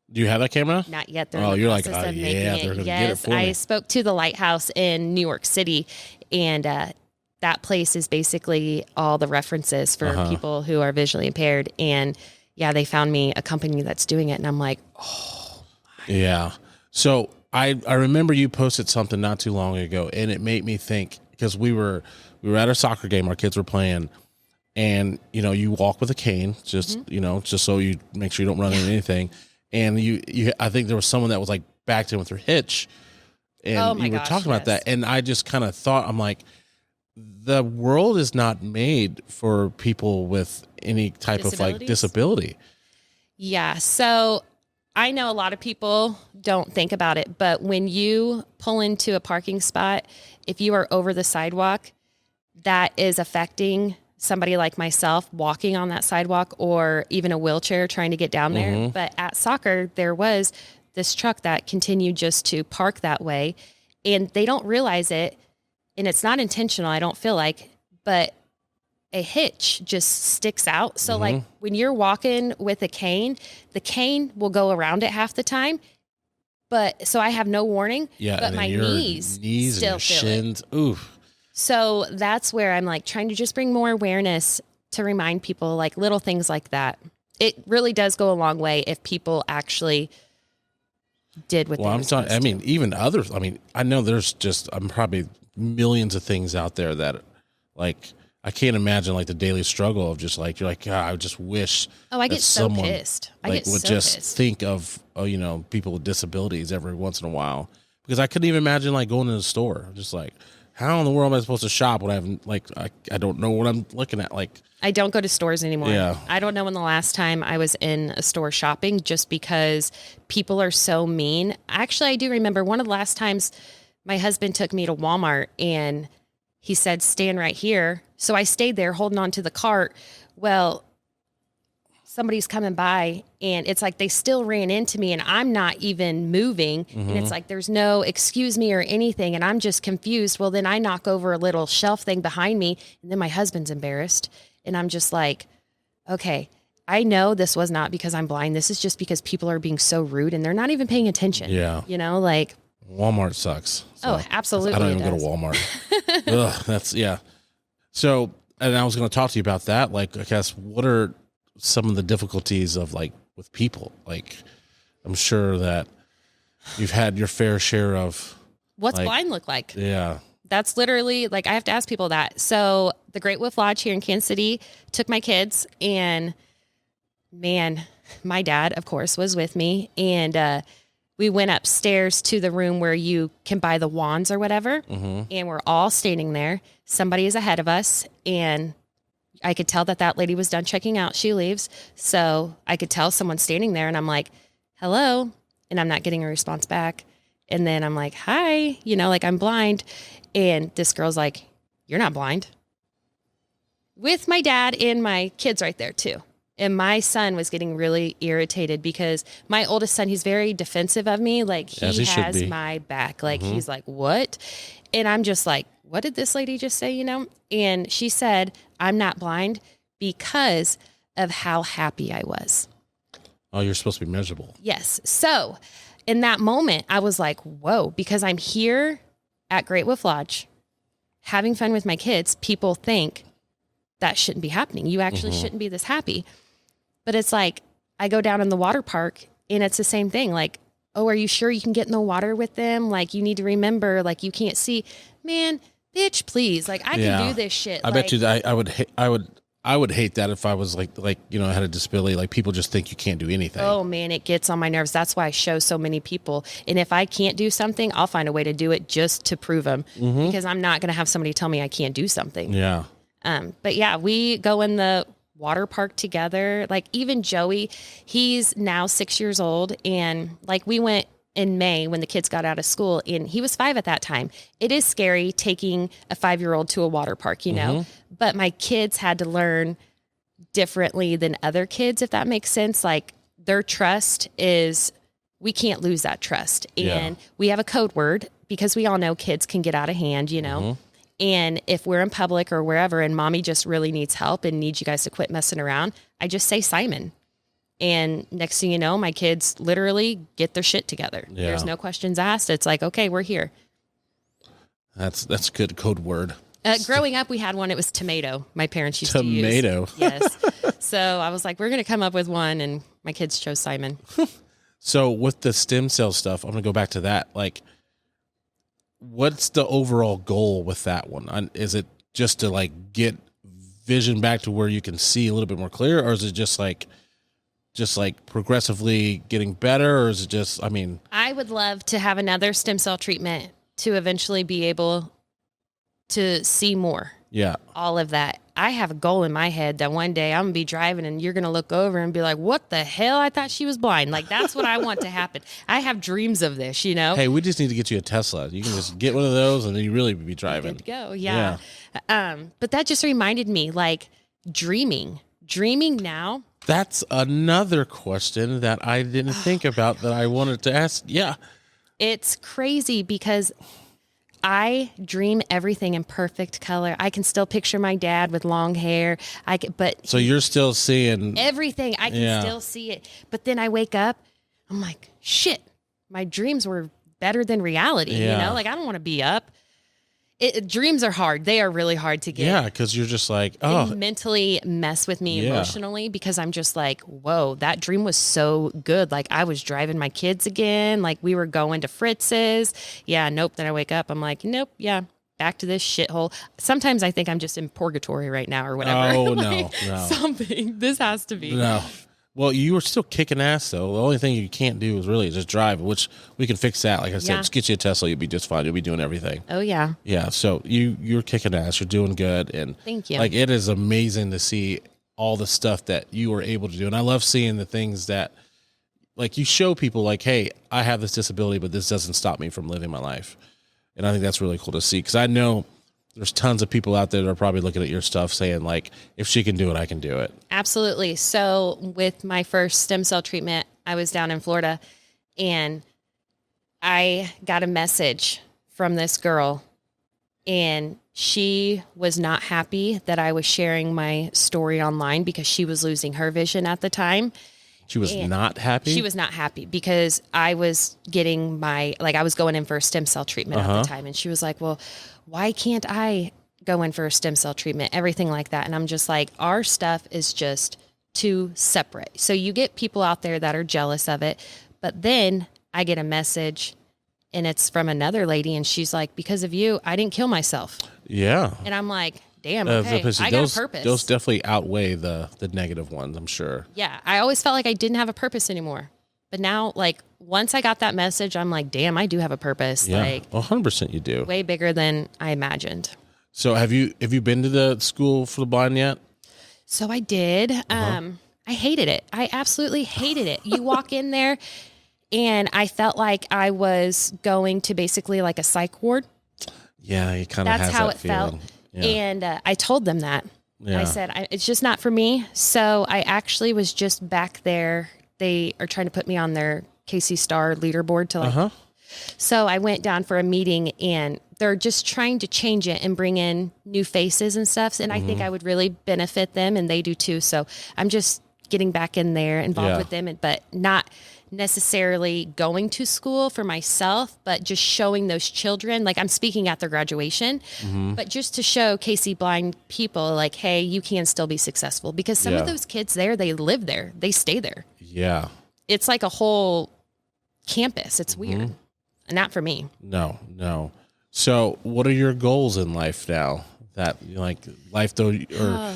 Do you have that camera? Not yet. Oh, you're like, oh, yeah, they're going to get it for me. I spoke to the Lighthouse in New York City, and that place is basically all the references for people who are visually impaired. And yeah, they found me a company that's doing it, and I'm like, oh. Yeah. So I remember you posted something not too long ago, and it made me think, because we were at a soccer game, our kids were playing, and you walk with a cane, just just so you make sure you don't run into anything. And you I think there was someone that was like backed in with her hitch, and you were talking about that, and I just kind of thought, I'm like, the world is not made for people with any type of like disability. Yeah. So I know a lot of people don't think about it, but when you pull into a parking spot, if you are over the sidewalk, that is affecting somebody like myself walking on that sidewalk or even a wheelchair trying to get down there. But at soccer, there was this truck that continued just to park that way, and they don't realize it. And it's not intentional, I don't feel like, but a hitch just sticks out. So like when you're walking with a cane, the cane will go around it half the time. But so I have no warning, but my knees still and feel shins. it. Oof. So that's where I'm like trying to just bring more awareness to remind people, like little things like that. It really does go a long way if people actually did what they were supposed to. I mean, even others. I mean, I know there's just probably millions of things out there that, like, I can't imagine like the daily struggle of just like, you're like, God, I just wish. Oh, I get so someone, pissed. I like, get would so just pissed. think of, people with disabilities every once in a while, because I couldn't even imagine like going to the store. Just like, how in the world am I supposed to shop when I haven't, like, I don't know what I'm looking at. Like, I don't go to stores anymore. Yeah. I don't know when the last time I was in a store shopping, just because people are so mean. Actually, I do remember one of the last times my husband took me to Walmart and he said, stand right here. So I stayed there holding on to the cart. Well, somebody's coming by and it's like they still ran into me and I'm not even moving. And it's like there's no excuse me or anything. And I'm just confused. Well, then I knock over a little shelf thing behind me and then my husband's embarrassed. And I'm just like, okay, I know this was not because I'm blind. This is just because people are being so rude and they're not even paying attention. Yeah. Like. Walmart sucks. So Oh, absolutely. I don't even go to Walmart. Ugh, that's, yeah. So, and I was going to talk to you about that. Like, I guess, what are some of the difficulties of like with people? Like, I'm sure that you've had your fair share of. What's like, blind look like? Yeah. That's literally like, I have to ask people that. So the Great Wolf Lodge here in Kansas City took my kids, and man, my dad, of course, was with me. And, we went upstairs to the room where you can buy the wands or whatever. And we're all standing there. Somebody is ahead of us. And I could tell that lady was done checking out. She leaves. So I could tell someone's standing there and I'm like, hello. And I'm not getting a response back. And then I'm like, hi, like I'm blind. And this girl's like, you're not blind. With my dad and my kids right there too. And my son was getting really irritated because my oldest son, he's very defensive of me. Like he has my back. Like he's like, what? And I'm just like, what did this lady just say, And she said, I'm not blind because of how happy I was. Oh, you're supposed to be miserable. Yes. So in that moment, I was like, whoa, because I'm here at Great Wolf Lodge having fun with my kids. People think that shouldn't be happening. You actually shouldn't be this happy. But it's like, I go down in the water park and it's the same thing. Like, oh, are you sure you can get in the water with them? Like, you need to remember, like, you can't see. Man, bitch, please. Like, I can do this shit. I bet you that I would hate that if I was like, had a disability. Like, people just think you can't do anything. Oh man, it gets on my nerves. That's why I show so many people. And if I can't do something, I'll find a way to do it just to prove them, because I'm not going to have somebody tell me I can't do something. Yeah. But yeah, we go in the water park together. Like even Joey, he's now 6 years old. And like we went in May when the kids got out of school and he was 5 at that time. It is scary taking a 5-year-old to a water park, but my kids had to learn differently than other kids, if that makes sense. Like their trust is, we can't lose that trust. And we have a code word because we all know kids can get out of hand, And if we're in public or wherever and mommy just really needs help and needs you guys to quit messing around, I just say Simon. And next thing you know, my kids literally get their shit together. Yeah. There's no questions asked. It's like, okay, we're here. That's a good code word. Growing up, we had one. It was tomato. My parents used to use. Tomato. Yes. So I was like, we're going to come up with one. And my kids chose Simon. So with the stem cell stuff, I'm going to go back to that. Like, what's the overall goal with that one? Is it just to like get vision back to where you can see a little bit more clear, or is it just like progressively getting better, or is it just, I would love to have another stem cell treatment to eventually be able to see more. Yeah. all of that. I have a goal in my head that one day I'm gonna be driving and you're gonna look over and be like, what the hell? I thought she was blind. Like, that's what I want to happen. I have dreams of this, you know? Hey, we just need to get you a Tesla. You can just get one of those and then you really be driving. Good to go. Yeah. But that just reminded me, like, dreaming now. That's another question that I didn't think about that I wanted to ask. Yeah. It's crazy because I dream everything in perfect color. I can still picture my dad with long hair. So you're still seeing everything. I can still see it. But then I wake up, I'm like, shit, my dreams were better than reality. You know, like, I don't want to be up. Dreams are hard. They are really hard to get. Yeah, because you're just like, They mentally mess with me emotionally, because I'm just like, whoa, that dream was so good. Like, I was driving my kids again. Like, we were going to Fritz's. Yeah, nope. Then I wake up. I'm like, nope. Yeah, back to this shithole. Sometimes I think I'm just in purgatory right now or whatever. Oh, like, no. Something. This has to be. No. Well, you were still kicking ass, though. The only thing you can't do is really just drive, which we can fix that. Like I said, just get you a Tesla. You'll be just fine. You'll be doing everything. Oh, yeah. Yeah. So you're kicking ass. You're doing good. And thank you. Like, it is amazing to see all the stuff that you were able to do. And I love seeing the things that, like, you show people, like, hey, I have this disability, but this doesn't stop me from living my life. And I think that's really cool to see, because I know there's tons of people out there that are probably looking at your stuff saying, like, if she can do it, I can do it. Absolutely. So with my first stem cell treatment, I was down in Florida and I got a message from this girl, and she was not happy that I was sharing my story online because she was losing her vision at the time. She was not happy? She was not happy because I was getting I was going in for a stem cell treatment at the time. And she was like, well, why can't I go in for a stem cell treatment? Everything like that. And I'm just like, our stuff is just too separate. So you get people out there that are jealous of it. But then I get a message, and it's from another lady, and she's like, because of you, I didn't kill myself. Yeah. And I'm like, damn, okay, I got a purpose. Those definitely outweigh the negative ones, I'm sure. Yeah, I always felt like I didn't have a purpose anymore. But now, like, once I got that message, I'm like, damn, I do have a purpose. Yeah, like, 100% you do. Way bigger than I imagined. So have you been to the school for the blind yet? So I did. I hated it. I absolutely hated it. You walk in there, and I felt like I was going to basically like a psych ward. Yeah, you kind of has that feeling. That's how it felt. Yeah. And I told them that. Yeah. I said, it's just not for me. So I actually was just back there. They are trying to put me on their KC Star leaderboard to like. So I went down for a meeting, and they're just trying to change it and bring in new faces and stuff. And I think I would really benefit them, and they do too. So I'm just getting back in there, involved with them, but not necessarily going to school for myself, but just showing those children, like, I'm speaking at their graduation, but just to show KC blind people, like, hey, you can still be successful, because some of those kids there, they live there, they stay there. Yeah. It's like a whole campus. It's weird. Not for me. No. So what are your goals in life now? That, like, life throw you a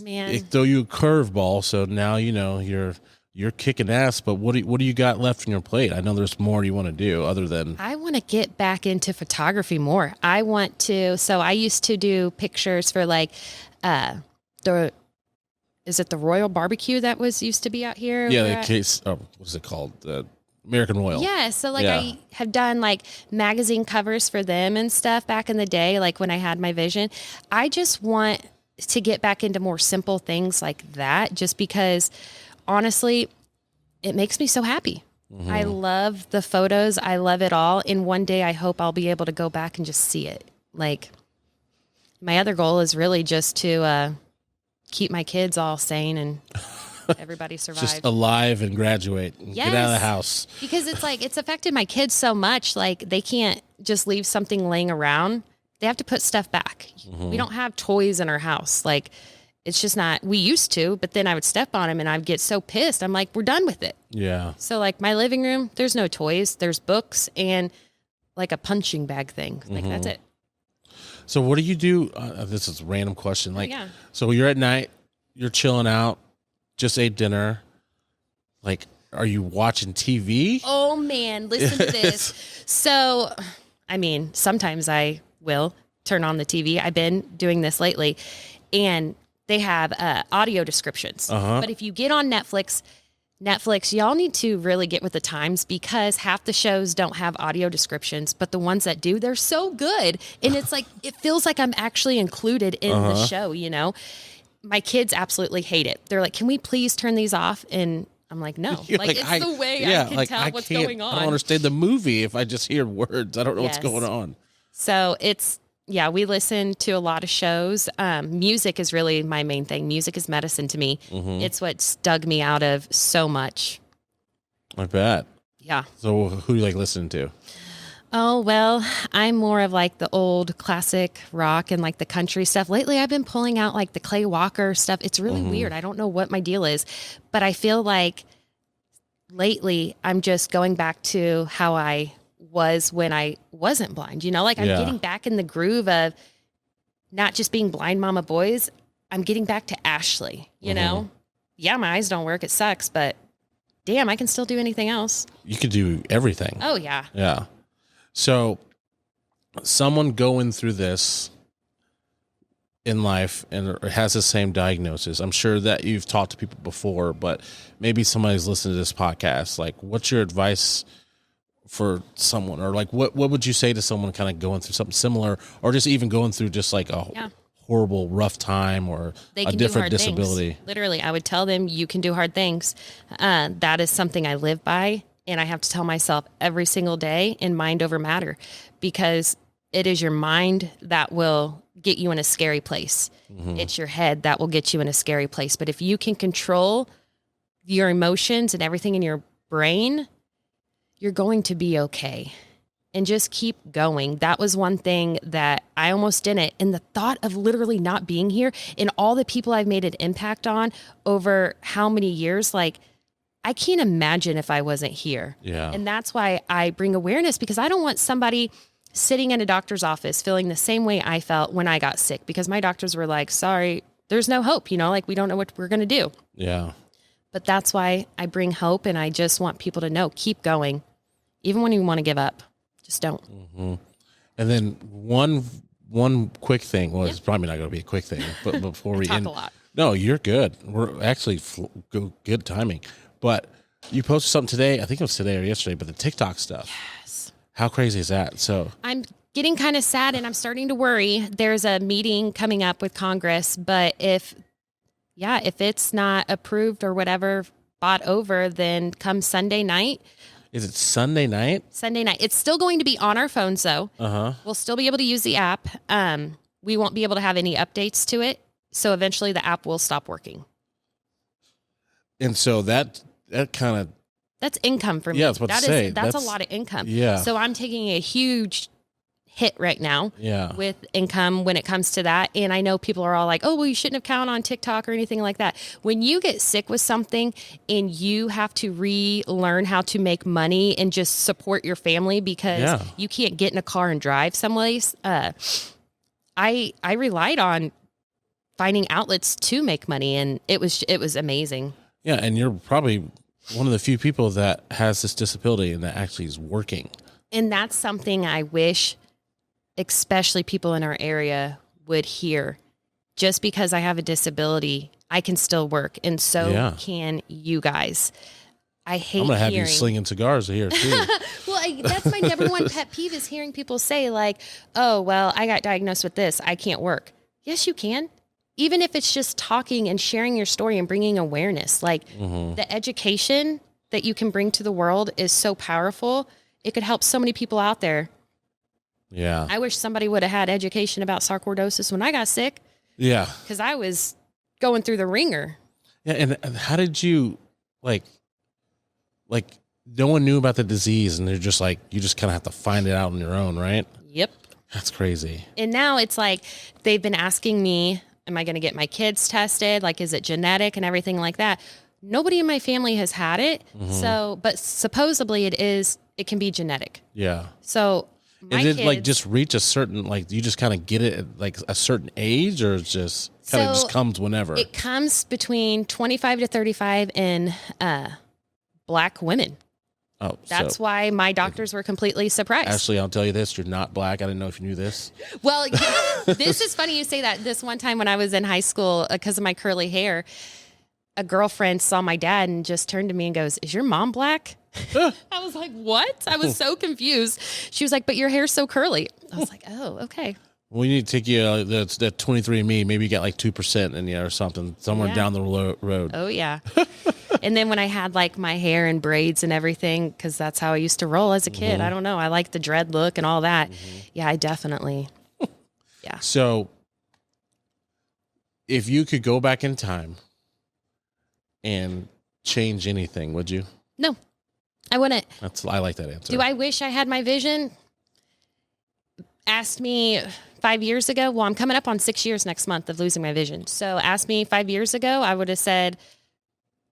curveball. So now, you're kicking ass, but what do you got left on your plate? I know there's more you want to do other than. I want to get back into photography more. So I used to do pictures for like, is it the Royal Barbecue that used to be out here? Yeah, what's it called? American Royal. Yeah, so I have done like magazine covers for them and stuff back in the day, like when I had my vision. I just want to get back into more simple things like that, just because honestly, it makes me so happy. I love the photos. I love it all. And one day I hope I'll be able to go back and just see it. Like, my other goal is really just to keep my kids all sane and everybody survive. Just alive and graduate and get out of the house. Because it's like, it's affected my kids so much. Like, they can't just leave something laying around. They have to put stuff back. We don't have toys in our house. Like, it's just not, we used to, but then I would step on them and I'd get so pissed. I'm like, we're done with it. Yeah. So like my living room, there's no toys, there's books and like a punching bag thing. Like that's it. So what do you do? This is a random question. Like, so you're at night, you're chilling out, just ate dinner. Like, are you watching TV? Oh man, listen to this. So, I mean, sometimes I will turn on the TV. I've been doing this lately, and they have audio descriptions. But if you get on Netflix, y'all need to really get with the times, because half the shows don't have audio descriptions, but the ones that do, they're so good. And it's like, it feels like I'm actually included in the show, you know? My kids absolutely hate it. They're like, can we please turn these off? And I'm like, no, like it's the way I can tell what's going on. I don't understand the movie if I just hear words. I don't know what's going on. So we listen to a lot of shows. Music is really my main thing. Music is medicine to me. It's what's dug me out of so much. I bet. Yeah. So who do you like listening to? Oh, well, I'm more of like the old classic rock and like the country stuff. Lately, I've been pulling out like the Clay Walker stuff. It's really weird. I don't know what my deal is, but I feel like lately I'm just going back to how I was when I wasn't blind, you know, like I'm getting back in the groove of not just being blind mama boys. I'm getting back to Ashley, you know? Yeah, my eyes don't work. It sucks, but damn, I can still do anything else. You could do everything. Oh, yeah. Yeah. So someone going through this in life and has the same diagnosis, I'm sure that you've talked to people before, but maybe somebody's listening to this podcast. Like, what's your advice for someone, or like what would you say to someone kind of going through something similar, or just even going through just like a horrible, rough time, or a different disability? Things. Literally, I would tell them, you can do hard things. That is something I live by. And I have to tell myself every single day, in mind over matter, because it is your mind that will get you in a scary place. It's your head that will get you in a scary place. But if you can control your emotions and everything in your brain, you're going to be okay. And just keep going. That was one thing that I almost didn't. And the thought of literally not being here, and all the people I've made an impact on over how many years, like, I can't imagine if I wasn't here. Yeah. And that's why I bring awareness, because I don't want somebody sitting in a doctor's office feeling the same way I felt when I got sick, because my doctors were like, sorry, there's no hope, you know, like we don't know what we're going to do. Yeah. But that's why I bring hope, and I just want people to know, keep going. Even when you want to give up, just don't. And then one quick thing, well, it's probably not going to be a quick thing, but before we talk a lot. No, you're good. We're actually good timing. But you posted something today. I think it was today or yesterday, but the TikTok stuff. Yes. How crazy is that? So I'm getting kind of sad, and I'm starting to worry. There's a meeting coming up with Congress, but if it's not approved or whatever, bought over, then come Sunday night. Is it Sunday night? Sunday night. It's still going to be on our phones, though. We'll still be able to use the app. We won't be able to have any updates to it. So eventually the app will stop working. And so that kind of... That's income for me. Yeah, I was about to say. That's a lot of income. Yeah. So I'm taking a huge hit right now with income when it comes to that. And I know people are all like, oh, well, you shouldn't have counted on TikTok or anything like that. When you get sick with something and you have to relearn how to make money and just support your family because you can't get in a car and drive someplace, I relied on finding outlets to make money, and it was amazing. Yeah, and you're probably one of the few people that has this disability and that actually is working. And that's something I wish especially people in our area would hear. Just because I have a disability, I can still work, and so can you guys. I hate. I'm gonna have you slinging cigars here too. Well, that's my number one pet peeve is hearing people say like, "Oh, well, I got diagnosed with this. I can't work." Yes, you can. Even if it's just talking and sharing your story and bringing awareness, like the education that you can bring to the world is so powerful. It could help so many people out there. Yeah. I wish somebody would have had education about sarcoidosis when I got sick. Yeah. Because I was going through the ringer. Yeah. And how did you, like, no one knew about the disease, and they're just like, you just kind of have to find it out on your own, right? Yep. That's crazy. And now it's like, they've been asking me, am I going to get my kids tested? Like, is it genetic and everything like that? Nobody in my family has had it. So, but supposedly it can be genetic. Yeah. So my kids, like just reach a certain, like, you just kind of get it at like a certain age, or it's just kind of just comes whenever? It comes between 25 to 35 in Black women. Oh, That's so why my doctors were completely surprised. Ashley, I'll tell you this: you're not black. I didn't know if you knew this. Well, this is funny you say that. This one time when I was in high school, because of my curly hair, a girlfriend saw my dad and just turned to me and goes, "Is your mom black?" I was like, "What?" I was so confused. She was like, "But your hair's so curly." I was like, "Oh, okay." We need to take you that 23andMe. Maybe you got like 2% in you or something somewhere down the road. Oh yeah. And then when I had like my hair and braids and everything, because that's how I used to roll as a kid. I don't know. I like the dread look and all that. Yeah, I definitely. Yeah. So, if you could go back in time and change anything, would you? No, I wouldn't. I like that answer. Do I wish I had my vision? Asked me 5 years ago. Well, I'm coming up on 6 years next month of losing my vision. So asked me 5 years ago, I would have said,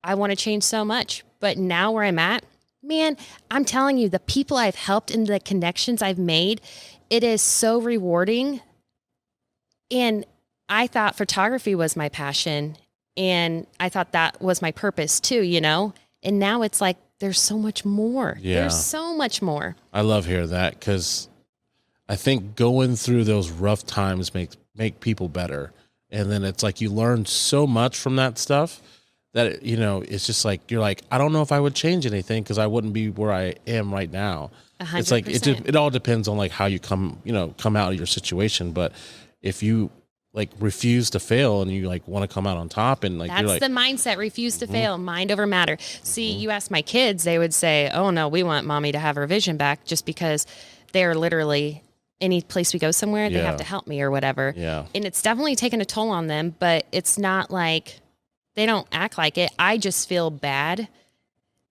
I want to change so much. But now where I'm at, man, I'm telling you, the people I've helped and the connections I've made, it is so rewarding. And I thought photography was my passion. And I thought that was my purpose too, you know? And now it's like, there's so much more. Yeah. There's so much more. I love hearing that because I think going through those rough times make people better. And then it's like you learn so much from that stuff that, it's just like, you're like, I don't know if I would change anything because I wouldn't be where I am right now. 100%. It's like, it all depends on like how you come out of your situation. But if you like refuse to fail and you like want to come out on top and like, that's you're like, the mindset, refuse to fail, mind over matter. See, you ask my kids, they would say, oh no, we want mommy to have her vision back just because they're literally any place we go somewhere, they have to help me or whatever. Yeah. And it's definitely taken a toll on them, but it's not like they don't act like it. I just feel bad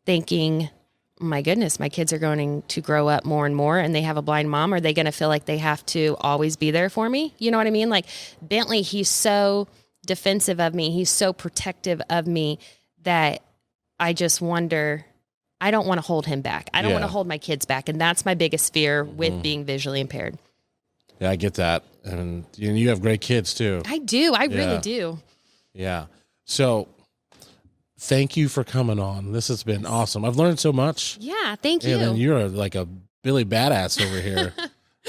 thinking, my goodness, my kids are going to grow up more and more and they have a blind mom. Are they going to feel like they have to always be there for me? You know what I mean? Like Bentley, he's so defensive of me. He's so protective of me that I just wonder, I don't want to hold him back. I don't want to hold my kids back. And that's my biggest fear with being visually impaired. Yeah, I get that. And you have great kids too. I do. I really do. Yeah. So thank you for coming on. This has been awesome. I've learned so much. Yeah. Thank you. And then you're like a Billy Badass over here.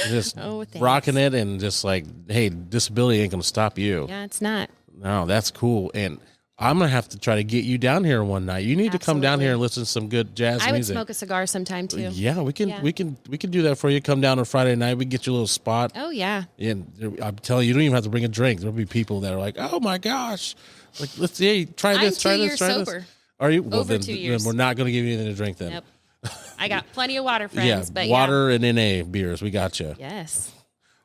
Just rocking it and just like, hey, disability ain't going to stop you. Yeah, it's not. No, that's cool. And I'm going to have to try to get you down here one night. You need to come down here and listen to some good jazz music. I would smoke a cigar sometime too. Yeah, we can do that for you. Come down on Friday night. We can get you a little spot. Oh yeah. And I'm telling you, you don't even have to bring a drink. There'll be people that are like, "Oh my gosh, like let's try this, try this, try this." Are you? Well, Over 2 years. Then we're not going to give you anything to drink then. Yep. I got plenty of water, friends. But water and NA beers. We got you. Yes.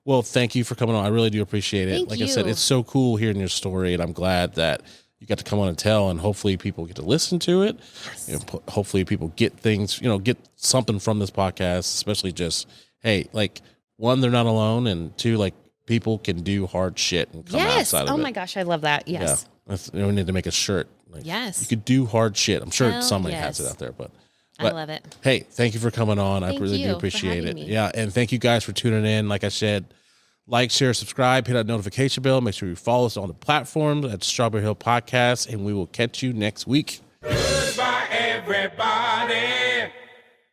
Well, thank you for coming on. I really do appreciate it. Thank I said, you. it's so cool hearing your story, and I'm glad that you got to come on and tell, and hopefully people get to listen to it. Yes. Hopefully people get things, get something from this podcast, especially just, hey, like, one, they're not alone, and two, like, people can do hard shit and come outside of it. Oh my gosh, I love that. Yes. Yeah. We need to make a shirt. Like, yes. You could do hard shit. I'm sure Hell somebody yes. has it out there, but I love it. Hey, thank you for coming on. Thank I really you do for appreciate it. having me. Yeah, and thank you guys for tuning in. Like I said, like, share, subscribe, hit that notification bell. Make sure you follow us on the platforms at Strawberry Hill Podcast, and we will catch you next week. Goodbye, everybody.